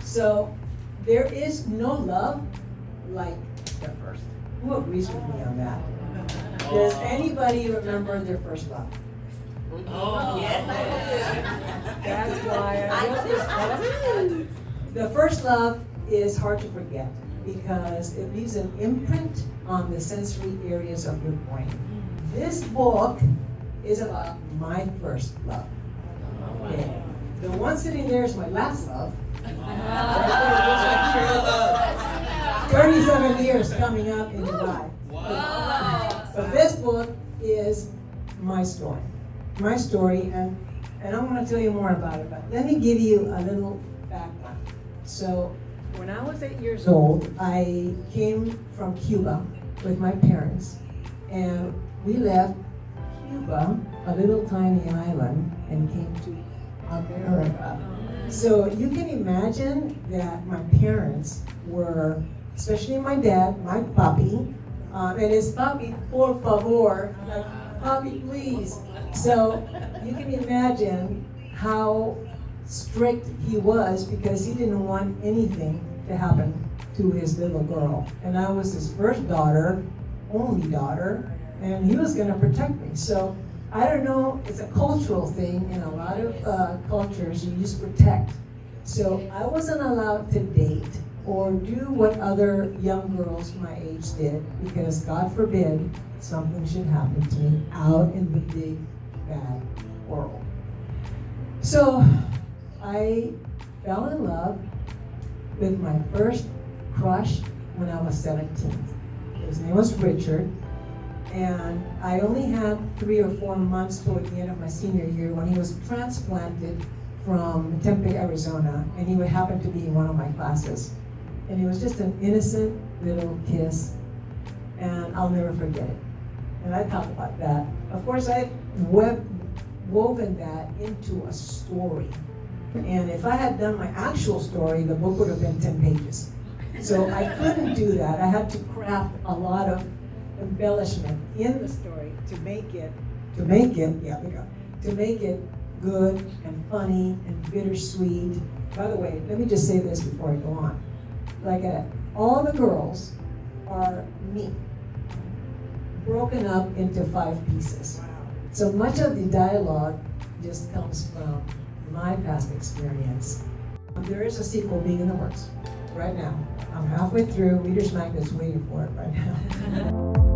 So there is no love like the first. Who agrees with me on that? Does anybody remember their first love? Oh, yes, That's why I wrote this book. The first love is hard to forget because it leaves an imprint on the sensory areas of your brain. This book is about my first love. Okay. The one sitting there is my last love. 37 years coming up in July. But this book is my story. My story, and I want to tell you more about it, but let me give you a little background. So, when I was 8 years old, I came from Cuba with my parents, and we left Cuba, a little tiny island, and came to America. So you can imagine that my parents were, especially my dad, my papi, and it's papi, por favor, like, papi, please. So you can imagine how strict he was because he didn't want anything to happen to his little girl. And I was his first daughter, only daughter, and he was going to protect me. So I don't know, it's a cultural thing. In a lot of cultures, you just protect. So I wasn't allowed to date or do what other young girls my age did because God forbid something should happen to me out in the big, bad world. So I fell in love with my first crush when I was 17. His name was Richard. And I only had 3 or 4 months toward the end of my senior year when he was transplanted from Tempe, Arizona, and he would happen to be in one of my classes. And it was just an innocent little kiss, and I'll never forget it. And I talk about that. Of course, I've woven that into a story. And if I had done my actual story, the book would have been 10 pages. So I couldn't do that. I had to craft a lot of embellishment in the story to make it good and funny and bittersweet. By the way, let me just say this before I go on. All the girls are me, broken up into 5 pieces. So much of the dialogue just comes from my past experience. There is a sequel being in the works right now. I'm halfway through. ReadersMagnet is waiting for it right now.